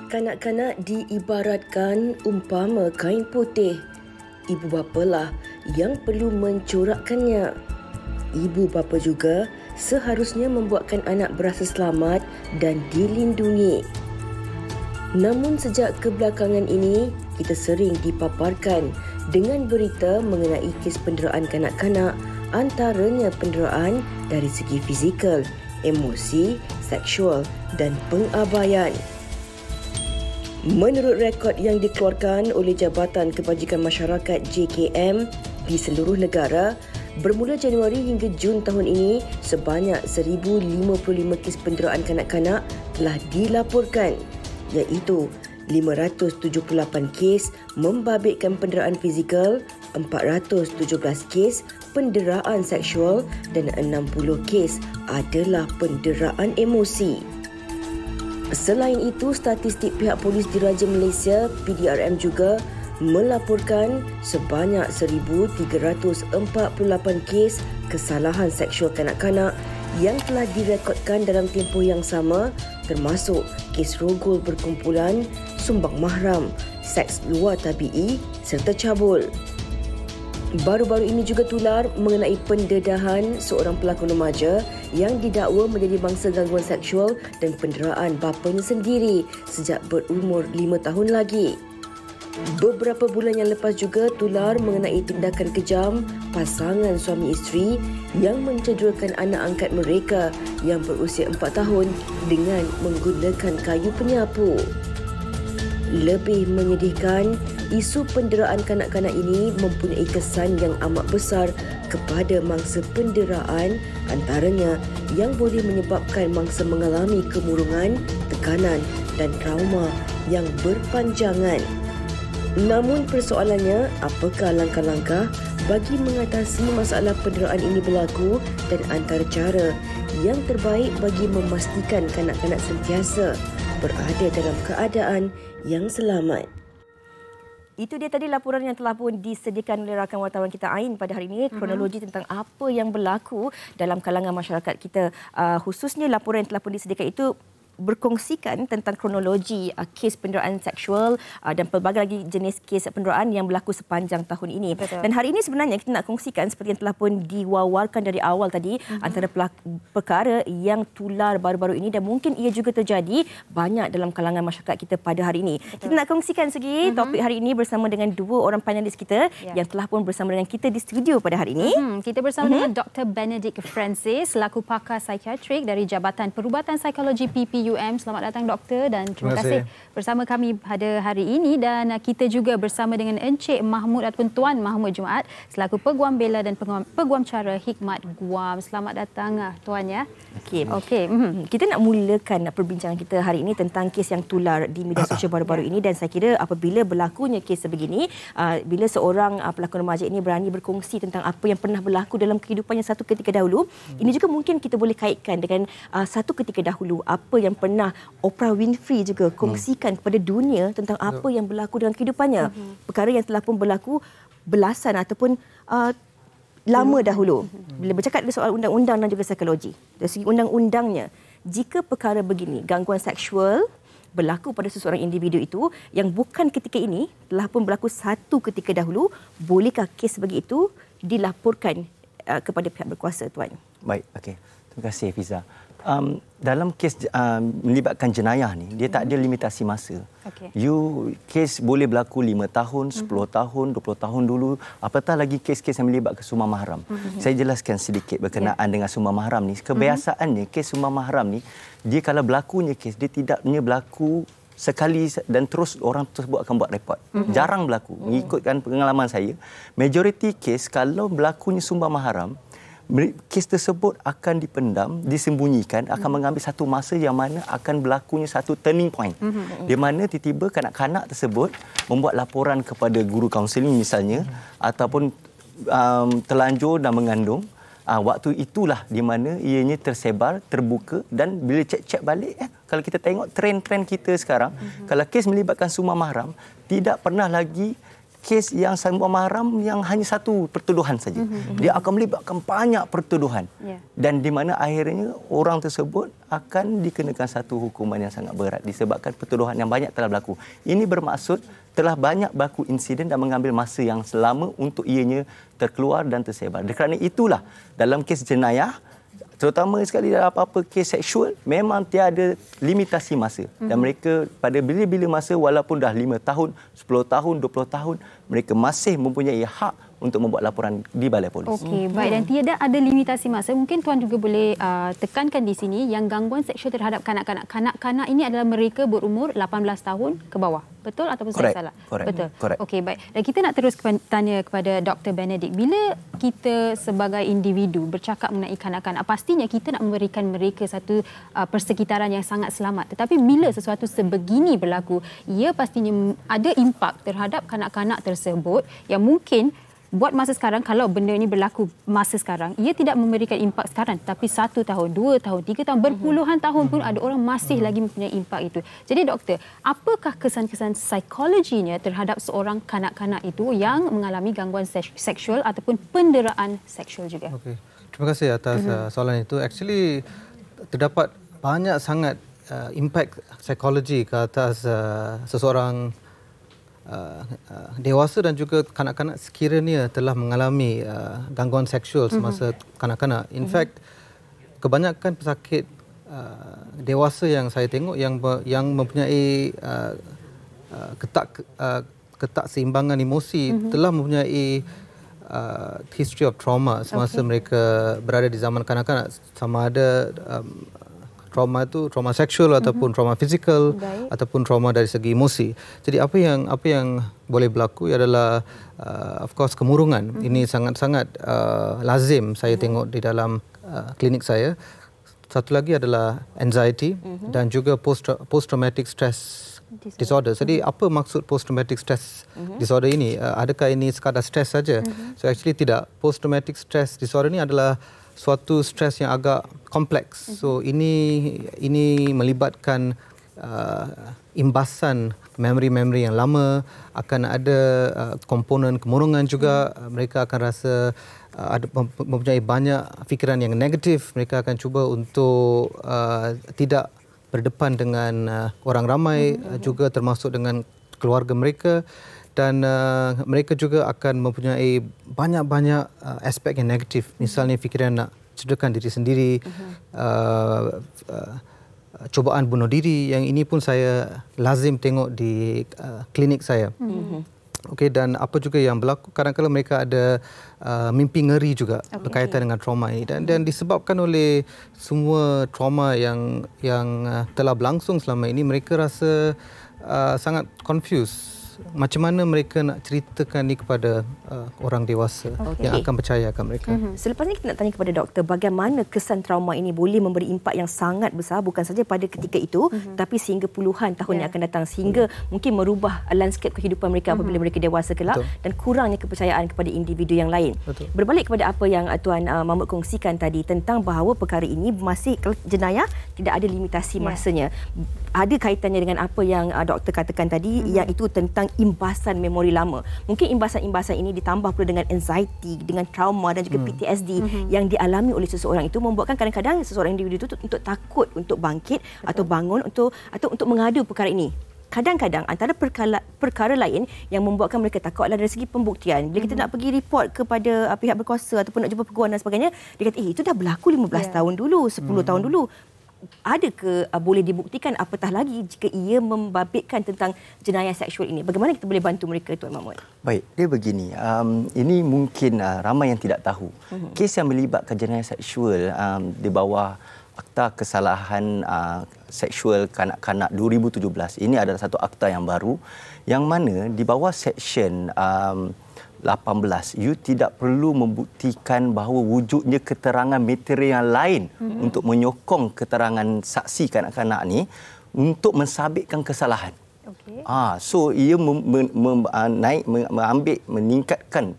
Kanak-kanak diibaratkan umpama kain putih. Ibu bapalah yang perlu mencorakkannya. Ibu bapa juga seharusnya membuatkan anak berasa selamat dan dilindungi. Namun sejak kebelakangan ini, kita sering dipaparkan dengan berita mengenai kes penderaan kanak-kanak, antaranya penderaan dari segi fizikal, emosi, seksual dan pengabaian. Menurut rekod yang dikeluarkan oleh Jabatan Kebajikan Masyarakat JKM di seluruh negara, bermula Januari hingga Jun tahun ini, sebanyak 1,055 kes penderaan kanak-kanak telah dilaporkan, iaitu 578 kes membabitkan penderaan fizikal, 417 kes penderaan seksual dan 60 kes adalah penderaan emosi. Selain itu, statistik pihak polis diraja Malaysia PDRM juga melaporkan sebanyak 1,348 kes kesalahan seksual kanak-kanak yang telah direkodkan dalam tempoh yang sama, termasuk kes rogol berkumpulan, sumbang mahram, seks luar tabi'i serta cabul. Baru-baru ini juga tular mengenai pendedahan seorang pelakon remaja yang didakwa menjadi bangsa gangguan seksual dan penderaan bapanya sendiri sejak berumur 5 tahun lagi. Beberapa bulan yang lepas juga tular mengenai tindakan kejam pasangan suami isteri yang mencederakan anak angkat mereka yang berusia 4 tahun dengan menggunakan kayu penyapu. Lebih menyedihkan, isu penderaan kanak-kanak ini mempunyai kesan yang amat besar kepada mangsa penderaan, antaranya yang boleh menyebabkan mangsa mengalami kemurungan, tekanan dan trauma yang berpanjangan. Namun persoalannya, apakah langkah-langkah bagi mengatasi masalah penderaan ini berlaku dan antara cara yang terbaik bagi memastikan kanak-kanak sentiasa berada dalam keadaan yang selamat. Itu dia tadi laporan yang telah pun disediakan oleh rakan wartawan kita Ain pada hari ini, kronologi tentang apa yang berlaku dalam kalangan masyarakat kita, khususnya laporan yang telah pun disediakan itu berkongsikan tentang kronologi kes penderaan seksual dan pelbagai lagi jenis kes penderaan yang berlaku sepanjang tahun ini. Betul. Dan hari ini sebenarnya kita nak kongsikan seperti yang telah pun diwawarkan dari awal tadi, antara perkara yang tular baru-baru ini dan mungkin ia juga terjadi banyak dalam kalangan masyarakat kita pada hari ini. Betul. Kita nak kongsikan segi topik hari ini bersama dengan dua orang panelis kita yang telah pun bersama dengan kita di studio pada hari ini. Kita bersama dengan Dr. Benedict Francis selaku pakar psikiatrik dari Jabatan Perubatan Psikologi PPUM. Selamat datang doktor dan terima kasih bersama kami pada hari ini, dan kita juga bersama dengan Encik Mahmud ataupun Tuan Mahmud Jumaat selaku Peguam Bela dan Peguam Cara Hikmat Guam. Selamat datang Tuan ya. Okey. Kita nak mulakan perbincangan kita hari ini tentang kes yang tular di media sosial baru-baru ini, dan saya kira apabila berlakunya kes sebegini, bila seorang pelakon remaja ini berani berkongsi tentang apa yang pernah berlaku dalam kehidupannya satu ketika dahulu, ini juga mungkin kita boleh kaitkan dengan satu ketika dahulu apa yang pernah Oprah Winfrey juga kongsikan kepada dunia tentang apa yang berlaku dalam kehidupannya. Perkara yang telah pun berlaku belasan ataupun lama dahulu. Bila bercakap soal undang-undang dan juga psikologi, dari segi undang-undangnya, jika perkara begini, gangguan seksual berlaku pada seseorang individu itu yang bukan ketika ini, telah pun berlaku satu ketika dahulu, bolehkah kes seperti itu dilaporkan kepada pihak berkuasa, Tuan? Baik, okey. Terima kasih, Fiza. Dalam kes melibatkan jenayah ni, dia tak ada limitasi masa. Kes boleh berlaku 5 tahun, 10 tahun, 20 tahun dulu, apatah lagi kes-kes yang melibatkan sumbang mahram. Saya jelaskan sedikit berkenaan dengan sumbang mahram ni. Kebiasaannya kes sumbang mahram ni, dia kalau berlakunya kes, dia tidaknya berlaku sekali dan terus orang tersebut akan buat report. Jarang berlaku. Mengikutkan pengalaman saya, majoriti kes kalau berlakunya sumbang mahram, kes tersebut akan dipendam, disembunyikan, akan mengambil satu masa yang mana akan berlakunya satu turning point. Di mana tiba-tiba kanak-kanak tersebut membuat laporan kepada guru kaunseling misalnya, ataupun terlanjur dan mengandung. Waktu itulah di mana ianya tersebar, terbuka, dan bila cek-cek balik, kalau kita tengok trend-trend kita sekarang, kalau kes melibatkan sumbang mahram, tidak pernah lagi kes yang Sambung Mahram yang hanya satu pertuduhan saja. Dia akan melibatkan banyak pertuduhan. Dan di mana akhirnya orang tersebut akan dikenakan satu hukuman yang sangat berat disebabkan pertuduhan yang banyak telah berlaku. Ini bermaksud telah banyak berlaku insiden dan mengambil masa yang lama untuk ianya terkeluar dan tersebar. Kerana itulah dalam kes jenayah, terutama sekali dalam apa-apa kes seksual, memang tiada limitasi masa. Dan mereka pada bila-bila masa, walaupun dah 5 tahun, 10 tahun, 20 tahun, mereka masih mempunyai hak untuk membuat laporan di balai polis. Okey, baik, dan tiada ada limitasi masa. Mungkin tuan juga boleh tekankan di sini yang gangguan seksual terhadap kanak-kanak. Kanak-kanak ini adalah mereka berumur 18 tahun ke bawah. Betul ataupun saya salah? Betul. Okey, baik. Dan kita nak terus tanya kepada Dr. Benedict. Bila kita sebagai individu bercakap mengenai kanak-kanak, pastinya kita nak memberikan mereka satu persekitaran yang sangat selamat. Tetapi bila sesuatu sebegini berlaku, ia pastinya ada impak terhadap kanak-kanak tersebut yang mungkin buat masa sekarang, kalau benda ini berlaku masa sekarang, ia tidak memberikan impak sekarang, tapi 1 tahun, 2 tahun, 3 tahun, berpuluhan tahun pun ada orang masih lagi mempunyai impak itu. Jadi doktor, apakah kesan-kesan psikologinya terhadap seorang kanak-kanak itu yang mengalami gangguan seksual ataupun penderaan seksual juga? Okay. Terima kasih atas soalan itu. Actually, terdapat banyak sangat impact psikologi ke atas seseorang dewasa dan juga kanak-kanak sekiranya telah mengalami gangguan seksual semasa kanak-kanak. In fact, kebanyakan pesakit dewasa yang saya tengok yang mempunyai ketakseimbangan emosi telah mempunyai history of trauma semasa mereka berada di zaman kanak-kanak, sama ada trauma itu trauma seksual ataupun trauma fizikal ataupun trauma dari segi emosi. Jadi apa yang boleh berlaku adalah of course kemurungan. Ini sangat-sangat lazim saya tengok di dalam klinik saya. Satu lagi adalah anxiety dan juga post traumatic stress disorder. Jadi apa maksud post traumatic stress disorder ini? Adakah ini sekadar stres saja? So actually tidak. Post traumatic stress disorder ini adalah suatu stres yang agak kompleks. So ini melibatkan imbasan memori-memori yang lama, akan ada komponen kemurungan juga. Mereka akan rasa mempunyai banyak fikiran yang negatif. Mereka akan cuba untuk tidak berdepan dengan orang ramai, juga termasuk dengan keluarga mereka. Dan mereka juga akan mempunyai banyak-banyak aspek yang negatif. Misalnya fikiran nak cederakan diri sendiri, cubaan bunuh diri. Yang ini pun saya lazim tengok di klinik saya. Okey, dan apa juga yang berlaku, kadang-kadang mereka ada mimpi ngeri juga berkaitan dengan trauma ini. Dan disebabkan oleh semua trauma yang telah berlangsung selama ini, mereka rasa sangat confused. Macam mana mereka nak ceritakan ini kepada orang dewasa yang akan percayakan mereka. Selepas ini kita nak tanya kepada doktor, bagaimana kesan trauma ini boleh memberi impak yang sangat besar, bukan saja pada ketika itu, tapi sehingga puluhan tahun yang akan datang, sehingga mungkin merubah lanskap kehidupan mereka apabila mereka dewasa kelak. Dan kurangnya kepercayaan kepada individu yang lain. Berbalik kepada apa yang Tuan Mahmud kongsikan tadi tentang bahawa perkara ini masih jenayah, tidak ada limitasi masanya. Ada kaitannya dengan apa yang doktor katakan tadi, yang itu tentang imbasan memori lama. Mungkin imbasan-imbasan ini ditambah pula dengan anxiety, dengan trauma dan juga PTSD yang dialami oleh seseorang itu, membuatkan kadang-kadang seseorang individu itu untuk takut untuk bangkit atau bangun atau untuk mengadu perkara ini. Kadang-kadang antara perkara lain yang membuatkan mereka takut adalah dari segi pembuktian. Bila kita nak pergi report kepada pihak berkuasa ataupun nak jumpa peguam dan sebagainya, dia kata itu dah berlaku 15 tahun dulu, 10 tahun dulu. Adakah boleh dibuktikan, apatah lagi jika ia membabitkan tentang jenayah seksual ini? Bagaimana kita boleh bantu mereka, Tuan Mahmud? Baik, dia begini. Ini mungkin ramai yang tidak tahu. Kes yang melibatkan jenayah seksual di bawah Akta Kesalahan Seksual Kanak-kanak 2017, ini adalah satu akta yang baru yang mana di bawah Seksyen 18, you tidak perlu membuktikan bahawa wujudnya keterangan material yang lain untuk menyokong keterangan saksi kanak-kanak ni untuk mensabitkan kesalahan. So ia meningkatkan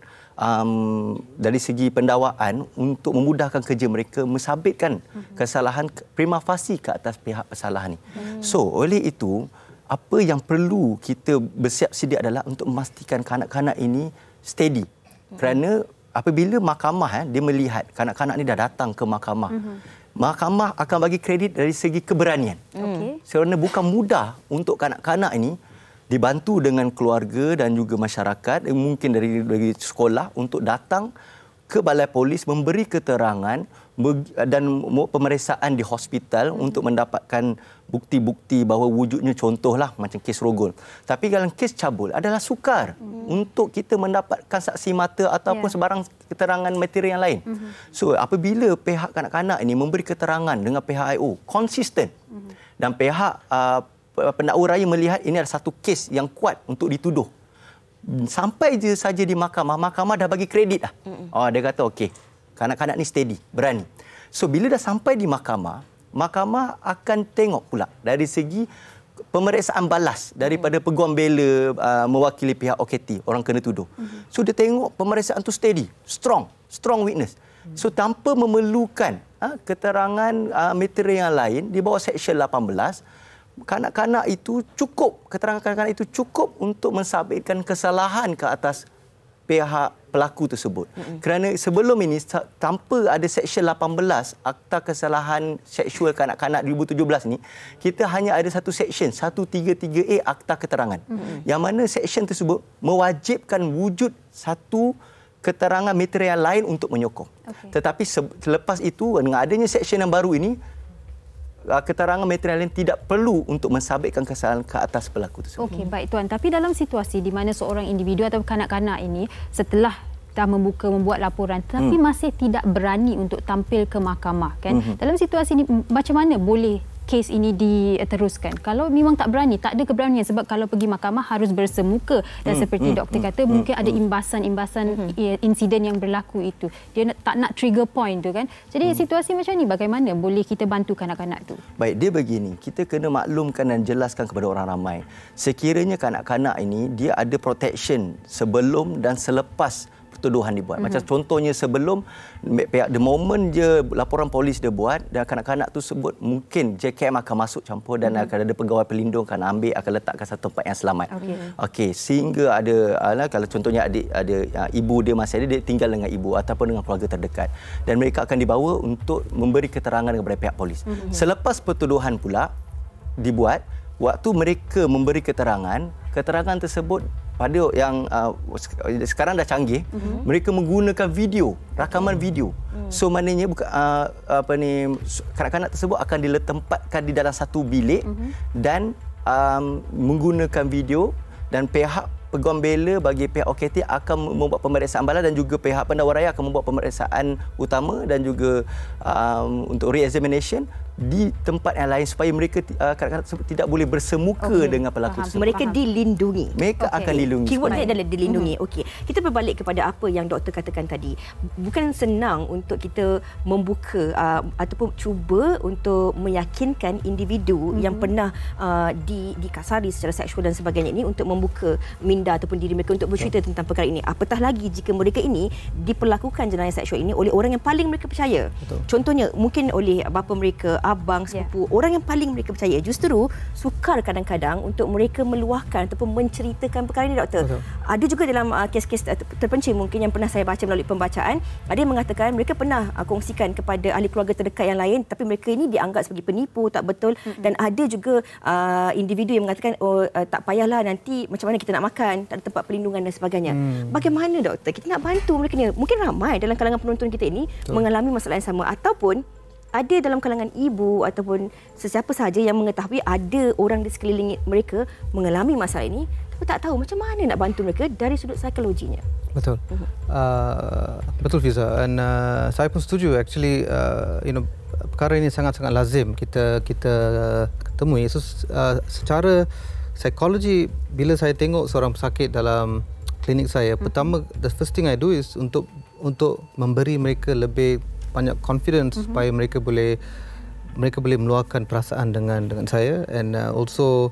dari segi pendakwaan untuk memudahkan kerja mereka mensabitkan kesalahan prima facie ke atas pihak pesalahan ni. So oleh itu apa yang perlu kita bersiap sedia adalah untuk memastikan kanak-kanak ini steady. Kerana apabila mahkamah dia melihat kanak-kanak ni dah datang ke mahkamah, mahkamah akan bagi kredit dari segi keberanian. Kerana bukan mudah untuk kanak-kanak ini dibantu dengan keluarga dan juga masyarakat, mungkin dari sekolah untuk datang ke balai polis memberi keterangan dan pemeriksaan di hospital untuk mendapatkan bukti-bukti bahawa wujudnya, contohlah macam kes rogol. Tapi dalam kes cabul adalah sukar untuk kita mendapatkan saksi mata ataupun sebarang keterangan material yang lain. So apabila pihak kanak-kanak ini memberi keterangan dengan pihak IO konsisten dan pihak pendakwa raya melihat ini adalah satu kes yang kuat untuk dituduh, sampai je saja di mahkamah dah bagi kredit dah. Dia kata okey, kanak-kanak ni steady, berani. So bila dah sampai di mahkamah akan tengok pula dari segi pemeriksaan balas daripada peguam bela mewakili pihak OKT, orang kena tuduh. So dia tengok pemeriksaan tu steady, strong witness. So tanpa memerlukan keterangan material yang lain di bawah Seksyen 18, kanak-kanak itu cukup, keterangan kanak-kanak itu cukup untuk mensabitkan kesalahan ke atas pihak pelaku tersebut. Kerana sebelum ini, tanpa ada Seksyen 18 Akta Kesalahan Seksual Kanak-kanak 2017 ni, kita hanya ada satu seksyen, 133A Akta Keterangan. Yang mana seksyen tersebut mewajibkan wujud satu keterangan material lain untuk menyokong. Tetapi selepas itu, dengan adanya seksyen yang baru ini, keterangan material lain tidak perlu untuk mensabitkan kesalahan ke atas pelaku tersebut. Okey, baik Tuan. Tapi dalam situasi di mana seorang individu atau kanak-kanak ini setelah dah membuat laporan tetapi masih tidak berani untuk tampil ke mahkamah, kan? Dalam situasi ini macam mana boleh kes ini diteruskan? Kalau memang tak berani, tak ada keberanian, sebab kalau pergi mahkamah harus bersemuka dan seperti doktor kata mungkin ada imbasan-imbasan insiden yang berlaku itu. Dia tak nak trigger point tu, kan? Jadi situasi macam ni bagaimana boleh kita bantu kanak-kanak tu? Baik, dia begini, kita kena maklumkan dan jelaskan kepada orang ramai. Sekiranya kanak-kanak ini dia ada protection sebelum dan selepas tuduhan dibuat. Macam contohnya sebelum, the moment je laporan polis dia buat dan kanak-kanak tu sebut, mungkin JKM akan masuk campur dan akan ada pegawai pelindung akan ambil, akan letakkan satu tempat yang selamat. Okey, sehingga ada kalau contohnya ada ibu dia masih ada, dia tinggal dengan ibu ataupun dengan keluarga terdekat dan mereka akan dibawa untuk memberi keterangan kepada pihak polis. Selepas pertuduhan pula dibuat, waktu mereka memberi keterangan tersebut pada yang sekarang dah canggih, mereka menggunakan video, rakaman video. So maknanya kanak-kanak tersebut akan diletempatkan di dalam satu bilik dan menggunakan video, dan pihak peguam bela bagi pihak OKT akan membuat pemeriksaan balas dan juga pihak pendakwa raya akan membuat pemeriksaan utama dan juga untuk re-examination di tempat yang lain supaya mereka kadang-kadang tidak boleh bersemuka dengan pelaku tersebut. Mereka dilindungi. Mereka akan dilindungi. Keywordnya adalah dilindungi. Okey. Kita berbalik kepada apa yang doktor katakan tadi. Bukan senang untuk kita membuka ataupun cuba untuk meyakinkan individu yang pernah dikasari secara seksual dan sebagainya ini untuk membuka minda ataupun diri mereka untuk bercerita tentang perkara ini. Apatah lagi jika mereka ini diperlakukan jenayah seksual ini oleh orang yang paling mereka percaya. Contohnya mungkin oleh bapa mereka, abang, sepupu, orang yang paling mereka percaya. Justru sukar kadang-kadang untuk mereka meluahkan ataupun menceritakan perkara ini, doktor. Ada juga dalam kes-kes terpencil mungkin yang pernah saya baca melalui pembacaan, ada yang mengatakan mereka pernah kongsikan kepada ahli keluarga terdekat yang lain, tapi mereka ini dianggap sebagai penipu, tak betul. Dan ada juga individu yang mengatakan tak payahlah, nanti macam mana kita nak makan, tak ada tempat perlindungan dan sebagainya. Bagaimana, doktor, kita nak bantu mereka ni? Mungkin ramai dalam kalangan penonton kita ini mengalami masalah yang sama, ataupun ada dalam kalangan ibu ataupun sesiapa sahaja yang mengetahui ada orang di sekeliling mereka mengalami masalah ini, tapi tak tahu macam mana nak bantu mereka dari sudut psikologinya. Betul. Betul, Fiza. Dan saya pun setuju. Actually, perkara ini sangat-sangat lazim kita temui. So, secara psikologi, bila saya tengok seorang pesakit dalam klinik saya, pertama, the first thing I do is untuk memberi mereka lebih banyak confidence supaya mereka boleh meluahkan perasaan dengan saya, and also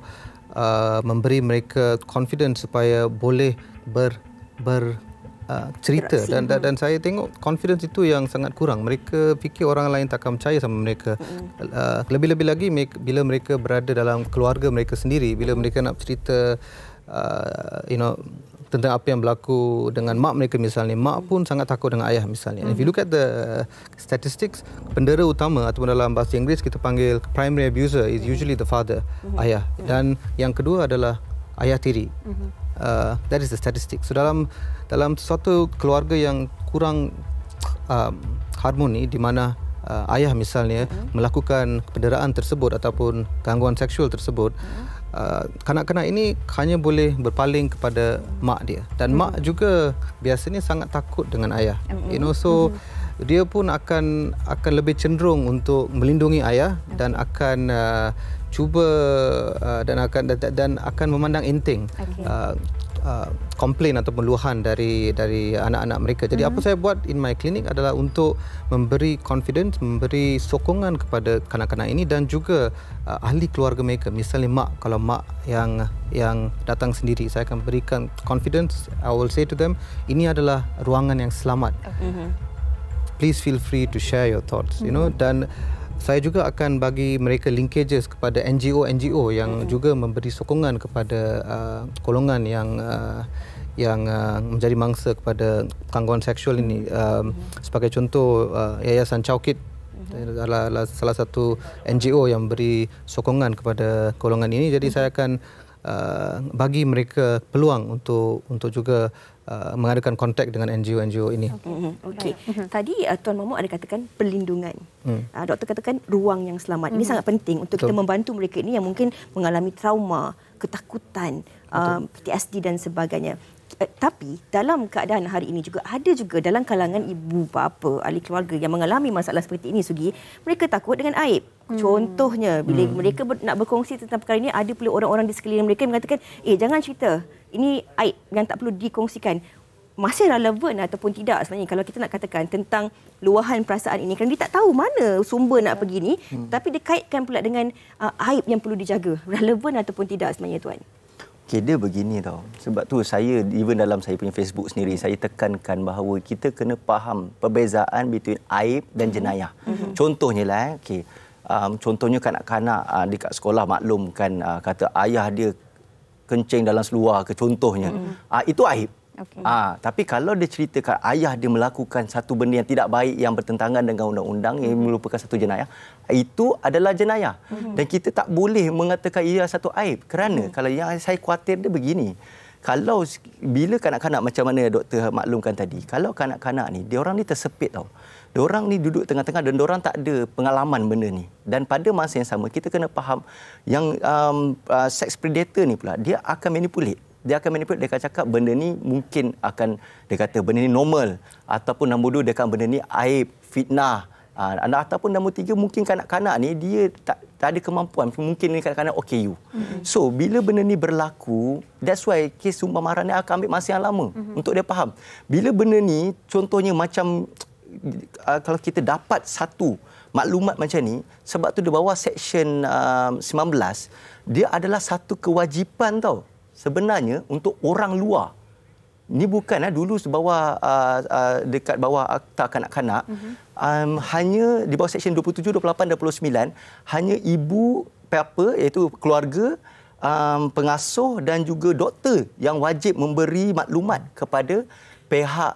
memberi mereka confidence supaya boleh cerita dan saya tengok confidence itu yang sangat kurang. Mereka fikir orang lain takkan percaya sama mereka. Lebih-lebih lagi bila mereka berada dalam keluarga mereka sendiri, bila mereka nak cerita tentang apa yang berlaku dengan mak mereka misalnya, mak pun sangat takut dengan ayah misalnya. If you look at the statistics, pendera utama ataupun dalam bahasa Inggeris kita panggil primary abuser is usually the father, ayah. Dan yang kedua adalah ayah tiri. That is the statistics. So dalam suatu keluarga yang kurang harmoni, di mana ayah misalnya melakukan penderaan tersebut ataupun gangguan seksual tersebut, kanak-kanak ini hanya boleh berpaling kepada mak dia, dan mak juga biasanya sangat takut dengan ayah. So dia pun akan lebih cenderung untuk melindungi ayah dan akan cuba dan akan memandang enteng komplain ataupun luahan dari anak-anak mereka. Jadi apa saya buat in my clinic adalah untuk memberi confidence, memberi sokongan kepada kanak-kanak ini dan juga ahli keluarga mereka. Misalnya mak, kalau mak yang datang sendiri, saya akan berikan confidence. I will say to them, ini adalah ruangan yang selamat. Please feel free to share your thoughts, dan saya juga akan bagi mereka linkages kepada NGO yang juga memberi sokongan kepada golongan yang menjadi mangsa kepada gangguan seksual ini. Sebagai contoh, Yayasan Chowkit adalah salah satu NGO yang beri sokongan kepada golongan ini. Jadi saya akan bagi mereka peluang untuk juga mengadakan kontak dengan NGO ini. Okey. Tadi Tuan Mahmud ada katakan perlindungan. Doktor katakan ruang yang selamat. Ini sangat penting untuk kita membantu mereka ini yang mungkin mengalami trauma, ketakutan, PTSD dan sebagainya. Tapi dalam keadaan hari ini juga ada juga dalam kalangan ibu bapa, ahli keluarga yang mengalami masalah seperti ini, Sugi, mereka takut dengan aib. Contohnya bila mereka nak berkongsi tentang perkara ini, ada pula orang-orang di sekeliling mereka yang mengatakan, jangan cerita, ini aib yang tak perlu dikongsikan. Masih relevan ataupun tidak sebenarnya kalau kita nak katakan tentang luahan perasaan ini, kerana dia tak tahu mana sumber nak pergi ni, tapi dikaitkan pula dengan aib yang perlu dijaga. Relevan ataupun tidak sebenarnya, Tuan? Okay, dia begini tau. Sebab tu saya, even dalam saya punya Facebook sendiri, saya tekankan bahawa kita kena faham perbezaan between aib dan jenayah. Contohnya lah, contohnya kanak-kanak dekat sekolah maklum kan, kata ayah dia kencing dalam seluar ke contohnya. Itu aib. Tapi kalau dia ceritakan ayah dia melakukan satu benda yang tidak baik, yang bertentangan dengan undang-undang, yang merupakan satu jenayah, itu adalah jenayah. Dan kita tak boleh mengatakan ia satu aib. Kerana kalau yang saya khawatir dia begini, kalau bila kanak-kanak macam mana doktor maklumkan tadi, kalau kanak-kanak ni, diorang ni tersepit tau. Diorang ni duduk tengah-tengah dan diorang tak ada pengalaman benda ni. Dan pada masa yang sama, kita kena faham yang sex predator ni pula, dia akan manipulate. Dia akan manipulate, dia akan cakap benda ni mungkin akan, dia kata benda ni normal. Ataupun nombor dua, dia akan benda ni aib, fitnah. Ataupun nombor tiga, mungkin kanak-kanak ni dia tak ada kemampuan. Mungkin ni kanak-kanak OKU. So, bila benda ni berlaku, that's why kes sumpah marah ni akan ambil masa yang lama untuk dia faham. Bila benda ni, contohnya macam, kalau kita dapat satu maklumat macam ni, sebab tu di bawah Seksyen 19, dia adalah satu kewajipan tau. Sebenarnya untuk orang luar. Ini bukan dulu bawah dekat bawah Akta Kanak-kanak, hanya di bawah Seksyen 27, 28 dan 29, hanya ibu apa iaitu keluarga, pengasuh dan juga doktor yang wajib memberi maklumat kepada pihak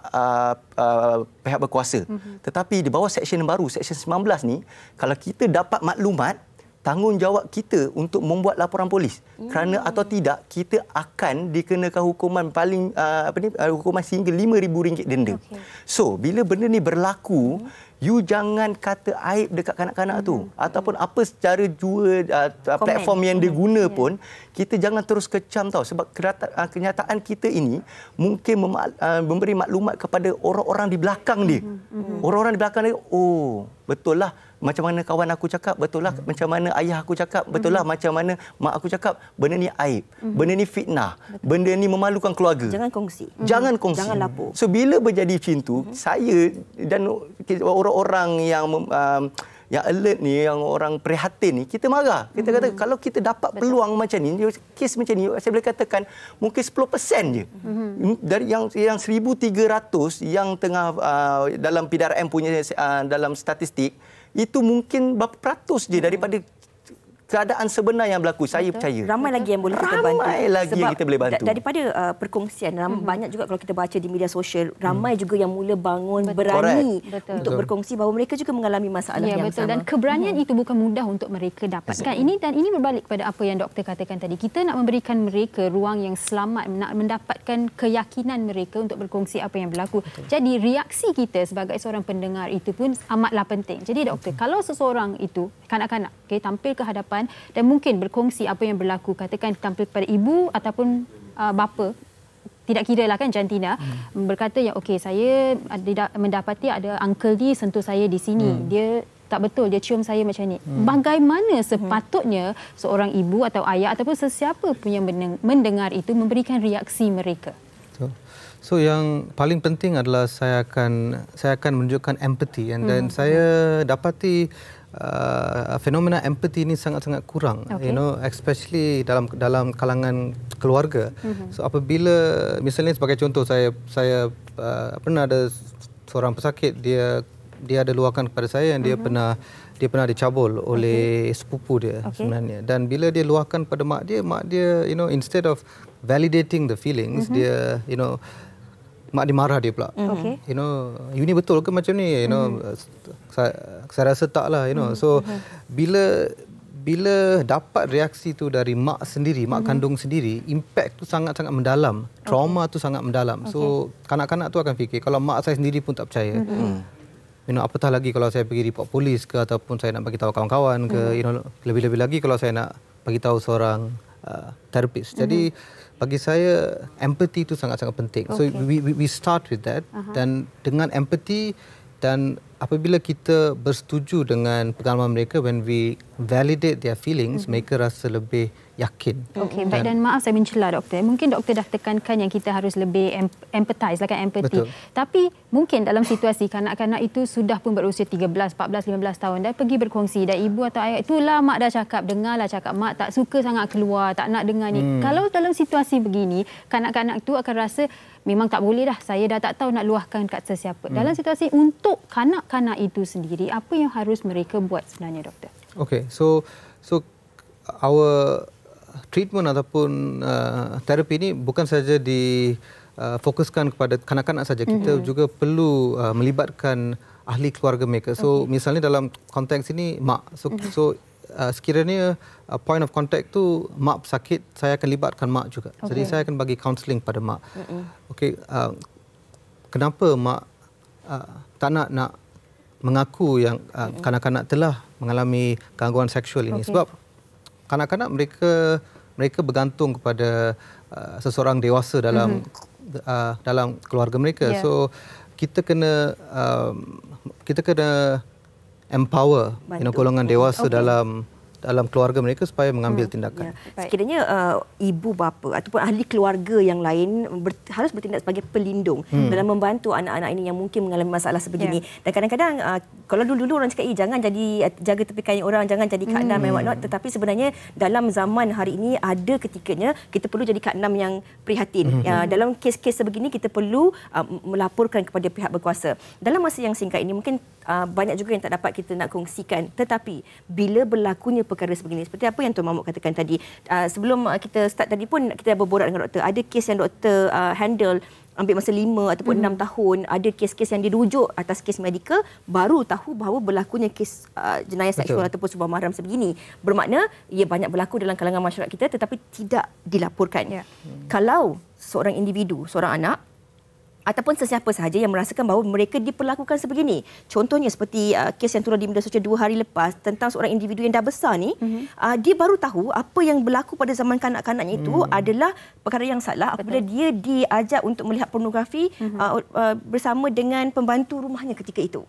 berkuasa. Tetapi di bawah Seksyen yang baru, Seksyen 19 ni, kalau kita dapat maklumat, tanggungjawab kita untuk membuat laporan polis. Kerana atau tidak, kita akan dikenakan hukuman paling hukuman sehingga RM5,000 denda. So, bila benda ni berlaku, you jangan kata aib dekat kanak-kanak tu. Ataupun apa secara jua platform yang dia guna pun, kita jangan terus kecam tau. Sebab kenyataan kita ini mungkin memberi maklumat kepada orang-orang di belakang dia. Orang-orang di belakang dia, oh, betul lah macam mana kawan aku cakap, betul lah macam mana ayah aku cakap, betul lah macam mana mak aku cakap, benda ni aib, benda ni fitnah, benda ni memalukan keluarga. Jangan kongsi. Jangan kongsi. Jangan lapor. So, bila berjadi macam tu, saya dan orang-orang yang alert ni, yang orang prihatin ni, kita marah. Kita kata kalau kita dapat peluang macam ni, kes macam ni, saya boleh katakan mungkin 10% je. Dari yang 1,300 yang tengah dalam PDRM punya dalam statistik, itu mungkin berapa peratus je daripada keadaan sebenar yang berlaku. Saya percaya. Ramai lagi yang boleh kita bantu. Ramai lagi yang kita boleh bantu. Daripada perkongsian, banyak juga kalau kita baca di media sosial, ramai juga yang mula bangun berani untuk berkongsi bahawa mereka juga mengalami masalah yang sama. Dan keberanian itu bukan mudah untuk mereka dapatkan. Ini berbalik pada apa yang doktor katakan tadi. Kita nak memberikan mereka ruang yang selamat, nak mendapatkan keyakinan mereka untuk berkongsi apa yang berlaku. Jadi reaksi kita sebagai seorang pendengar itu pun amatlah penting. Jadi doktor, kalau seseorang itu kanak-kanak tampil ke hadapan dan mungkin berkongsi apa yang berlaku, katakan tampil kepada ibu ataupun bapa, tidak kira lah kan jantina, berkata yang okey, saya mendapati ada uncle ni sentuh saya di sini, dia tak betul, dia cium saya macam ni. Bagaimana sepatutnya seorang ibu atau ayah ataupun sesiapa pun yang mendengar itu memberikan reaksi mereka? So yang paling penting adalah saya akan menunjukkan empathy, dan saya dapati fenomena empathy ini sangat-sangat kurang, especially dalam kalangan keluarga. So apabila misalnya sebagai contoh, saya pernah ada seorang pesakit, dia ada luahkan kepada saya yang dia pernah dicabul oleh sepupu dia sebenarnya, dan bila dia luahkan pada mak dia instead of validating the feelings, dia mak dia marah dia pula. You ni betul ke macam ni? Saya rasa tak lah. So bila dapat reaksi tu dari mak sendiri, mak kandung sendiri, impact tu sangat-sangat mendalam. Trauma tu sangat mendalam. So kanak-kanak tu akan fikir, kalau mak saya sendiri pun tak percaya, apatah lagi kalau saya pergi report polis ke, ataupun saya nak bagi tahu kawan-kawan ke, lebih-lebih lagi kalau saya nak bagi tahu seorang terapis. Jadi bagi saya empathy itu sangat-sangat penting. So we start with that, dan dengan empathy, dan apabila kita bersetuju dengan pengalaman mereka, when we validate their feelings, mereka rasa lebih yakin. Okey, baik, dan maaf saya mencela doktor. Mungkin doktor dah tekankan yang kita harus lebih empathize, lah kan, empathy. Tapi mungkin dalam situasi kanak-kanak itu sudah pun berusia 13, 14, 15 tahun dah pergi berkongsi, dan ibu atau ayah, itulah mak dah cakap, dengarlah cakap, mak tak suka sangat keluar, tak nak dengar ni. Kalau dalam situasi begini, kanak-kanak itu akan rasa memang tak boleh dah, saya dah tak tahu nak luahkan kat sesiapa. Dalam situasi untuk kanak-kanak itu sendiri, apa yang harus mereka buat sebenarnya, doktor? Okay, so our treatment ataupun terapi ini bukan saja difokuskan kepada kanak-kanak saja. Kita juga perlu melibatkan ahli keluarga mereka. So misalnya dalam konteks ini mak. So sekiranya point of contact tu mak sakit, saya akan libatkan mak juga. Jadi saya akan bagi counselling pada mak. Okey, kenapa mak tak nak mengaku yang kanak-kanak telah mengalami gangguan seksual ini? Sebab kanak-kanak mereka bergantung kepada seseorang dewasa dalam keluarga mereka. So kita kena empower golongan dewasa dalam keluarga mereka supaya mengambil tindakan. Sekiranya ibu bapa ataupun ahli keluarga yang lain harus bertindak sebagai pelindung dalam membantu anak-anak ini yang mungkin mengalami masalah sebegini. Dan kadang-kadang kalau dulu-dulu orang cakap jangan jadi jaga tepi kain orang, jangan jadi Kak Nam and whatnot, tetapi sebenarnya dalam zaman hari ini ada ketikanya kita perlu jadi Kak Nam yang prihatin. Dalam kes-kes sebegini kita perlu melaporkan kepada pihak berkuasa. Dalam masa yang singkat ini mungkin banyak juga yang tak dapat kita nak kongsikan, tetapi bila berlakunya perkara sebegini, seperti apa yang Tuan Mahmud katakan tadi, sebelum kita start tadi pun kita berborak dengan doktor, ada kes yang doktor handle ambil masa 5 ataupun 6 tahun, ada kes-kes yang dirujuk atas kes medikal, baru tahu bahawa berlakunya kes jenayah seksual ataupun sebuah mahram sebegini. Bermakna ia banyak berlaku dalam kalangan masyarakat kita tetapi tidak dilaporkan. Kalau seorang individu, seorang anak ataupun sesiapa sahaja yang merasakan bahawa mereka diperlakukan sebegini. Contohnya seperti kes yang turun di media sosial 2 hari lepas tentang seorang individu yang dah besar ni, dia baru tahu apa yang berlaku pada zaman kanak-kanaknya itu adalah perkara yang salah apabila dia diajak untuk melihat pornografi bersama dengan pembantu rumahnya ketika itu.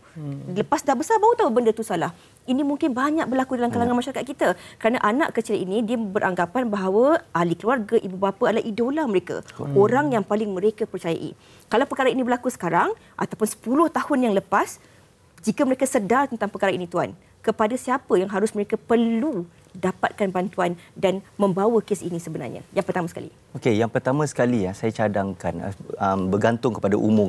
Lepas dah besar baru tahu benda itu salah. Ini mungkin banyak berlaku dalam kalangan masyarakat kita kerana anak kecil ini dia beranggapan bahawa ahli keluarga, ibu bapa adalah idola mereka, orang yang paling mereka percayai. Kalau perkara ini berlaku sekarang ataupun 10 tahun yang lepas, jika mereka sedar tentang perkara ini tuan, kepada siapa yang harus mereka perlu dapatkan bantuan dan membawa kes ini sebenarnya? Yang pertama sekali. Okey, yang pertama sekali saya cadangkan bergantung kepada umur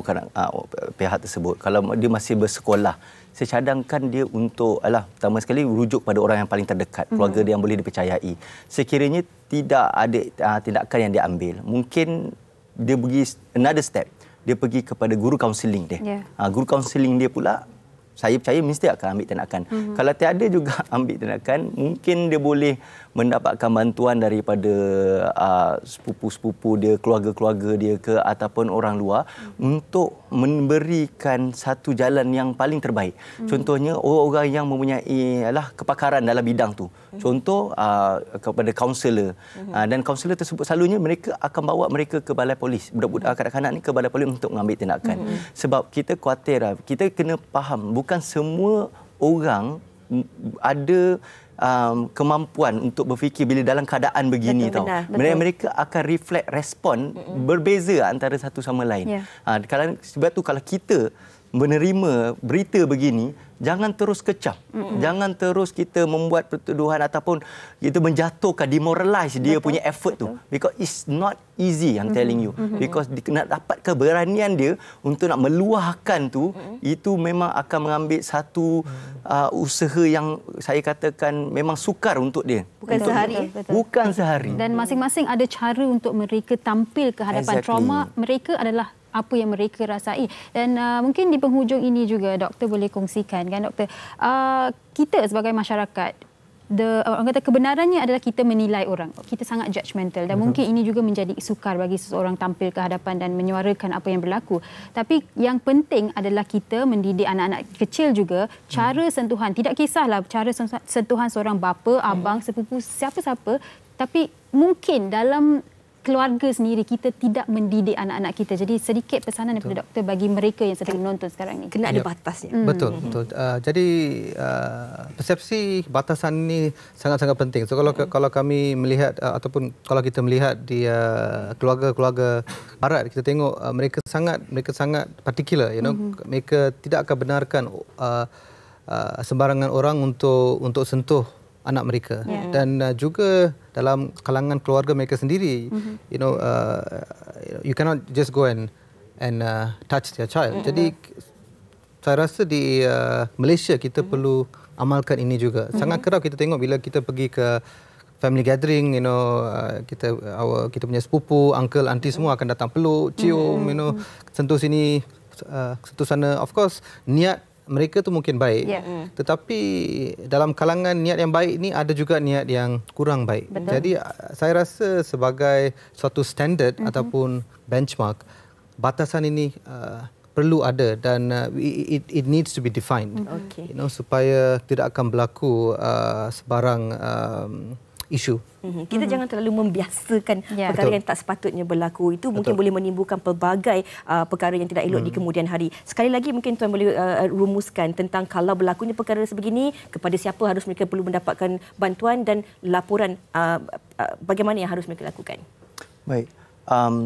pihak tersebut. Kalau dia masih bersekolah, saya cadangkan dia untuk pertama sekali rujuk pada orang yang paling terdekat, keluarga dia yang boleh dipercayai. Sekiranya tidak ada tindakan yang diambil, mungkin dia pergi another step. Dia pergi kepada guru kaunseling dia. Guru kaunseling dia pula, saya percaya mesti akan ambil tindakan. Kalau tiada juga ambil tindakan, mungkin dia boleh mendapatkan bantuan daripada sepupu-sepupu dia, keluarga-keluarga dia ke ataupun orang luar untuk memberikan satu jalan yang paling terbaik. Contohnya orang-orang yang mempunyai kepakaran dalam bidang tu. Contoh kepada kaunselor. Dan kaunselor tersebut selalunya mereka akan bawa mereka ke balai polis. Budak-budak kanak-kanak ni ke balai polis untuk mengambil tindakan. Sebab kita khuatir, kita kena faham bukan semua orang ada kemampuan untuk berfikir bila dalam keadaan begini. Betul, benar. Mereka akan reflect respon berbeza antara satu sama lain. Sebab tu kalau kita menerima berita begini, jangan terus kecam. Jangan terus kita membuat pertuduhan ataupun kita menjatuhkan, demoralize dia punya effort tu. Because it's not easy, I'm telling you. Because nak dapat keberanian dia untuk nak meluahkan tu, itu memang akan mengambil satu usaha yang saya katakan memang sukar untuk dia. Bukan sehari. Bukan sehari. Dan masing-masing ada cara untuk mereka tampil ke hadapan trauma mereka adalah apa yang mereka rasai. Dan mungkin di penghujung ini juga doktor boleh kongsikan kan doktor, kita sebagai masyarakat, orang kata kebenarannya adalah kita menilai orang. Kita sangat judgemental dan mungkin ini juga menjadi sukar bagi seseorang tampil ke hadapan dan menyuarakan apa yang berlaku. Tapi yang penting adalah kita mendidik anak-anak kecil juga cara sentuhan. Tidak kisahlah cara sentuhan seorang bapa, abang, sepupu, siapa-siapa, tapi mungkin dalam keluarga sendiri kita tidak mendidik anak-anak kita. Jadi sedikit pesanan daripada doktor bagi mereka yang sedang menonton sekarang ini. Kena ada batasnya. Betul. Jadi persepsi batasan ini sangat-sangat penting. So kalau kami melihat ataupun kalau kita melihat di keluarga-keluarga barat, kita tengok mereka sangat particular, mereka tidak akan benarkan sembarangan orang untuk sentuh anak mereka. Dan juga dalam kalangan keluarga mereka sendiri, you cannot just go and touch their child. Jadi saya rasa di Malaysia kita perlu amalkan ini juga. Sangat kerap kita tengok bila kita pergi ke family gathering, kita punya sepupu, uncle, auntie semua akan datang peluk, cium, sentuh sini, sentuh sana. Of course, niat mereka tu mungkin baik, tetapi dalam kalangan niat yang baik ni ada juga niat yang kurang baik. Betul. Jadi saya rasa sebagai suatu standard ataupun benchmark, batasan ini perlu ada dan it needs to be defined. Supaya tidak akan berlaku sebarang isu. Kita jangan terlalu membiasakan perkara yang tak sepatutnya berlaku. Itu mungkin boleh menimbulkan pelbagai perkara yang tidak elok di kemudian hari. Sekali lagi mungkin Tuan boleh rumuskan tentang kalau berlakunya perkara sebegini, kepada siapa harus mereka perlu mendapatkan bantuan dan laporan bagaimana yang harus mereka lakukan. Baik.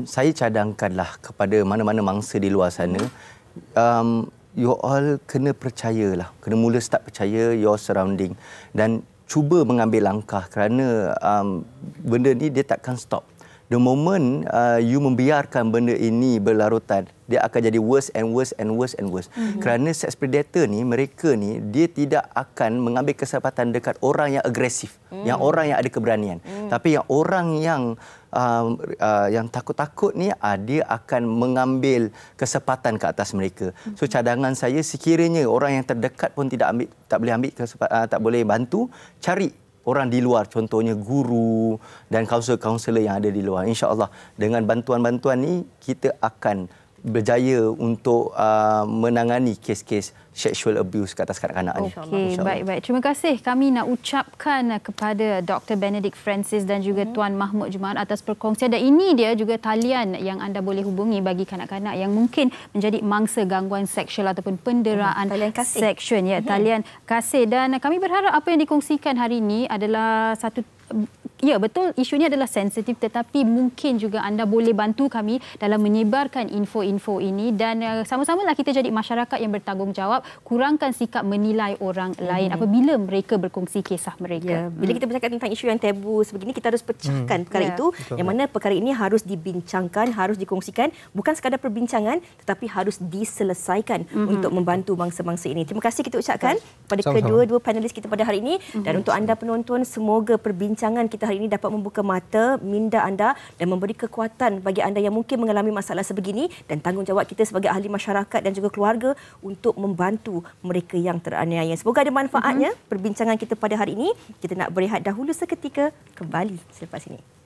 Saya cadangkanlah kepada mana-mana mangsa di luar sana, you all kena percayalah, kena mula start percaya your surrounding dan cuba mengambil langkah kerana benda ni dia takkan stop. The moment you membiarkan benda ini berlarutan, dia akan jadi worse and worse and worse and worse. Kerana sex predator ni, mereka ni, dia tidak akan mengambil kesempatan dekat orang yang agresif, yang orang yang ada keberanian. Tapi yang orang yang takut-takut ni, dia akan mengambil kesempatan ke atas mereka. So cadangan saya, sekiranya orang yang terdekat pun tak boleh ambil tak boleh bantu, cari orang di luar, contohnya guru dan kaunselor-kaunselor yang ada di luar. InsyaAllah dengan bantuan-bantuan ni kita akan berjaya untuk menangani kes-kes sexual abuse ke atas kanak-kanak ni. Okey, baik-baik. Terima kasih. Kami nak ucapkan kepada Dr. Benedict Francis dan juga Tuan Mahmud Jumaat atas perkongsian. Dan ini dia juga talian yang anda boleh hubungi bagi kanak-kanak yang mungkin menjadi mangsa gangguan seksual ataupun penderaan seksual. Talian kasih. Dan kami berharap apa yang dikongsikan hari ini adalah satu Ya, betul. Isunya adalah sensitif, tetapi mungkin juga anda boleh bantu kami dalam menyebarkan info-info ini dan sama-samalah kita jadi masyarakat yang bertanggungjawab, kurangkan sikap menilai orang lain apabila mereka berkongsi kisah mereka. Bila kita bercakap tentang isu yang tabu sebegini, kita harus pecahkan perkara itu. Betul. Yang mana perkara ini harus dibincangkan, harus dikongsikan, bukan sekadar perbincangan tetapi harus diselesaikan untuk membantu bangsa-bangsa ini. Terima kasih kita ucapkan pada kedua-dua panelis kita pada hari ini dan untuk anda penonton, semoga perbincangan kita hari ini dapat membuka mata, minda anda dan memberi kekuatan bagi anda yang mungkin mengalami masalah sebegini dan tanggungjawab kita sebagai ahli masyarakat dan juga keluarga untuk membantu mereka yang teraniaya. Semoga ada manfaatnya perbincangan kita pada hari ini. Kita nak berehat dahulu seketika, kembali selepas ini.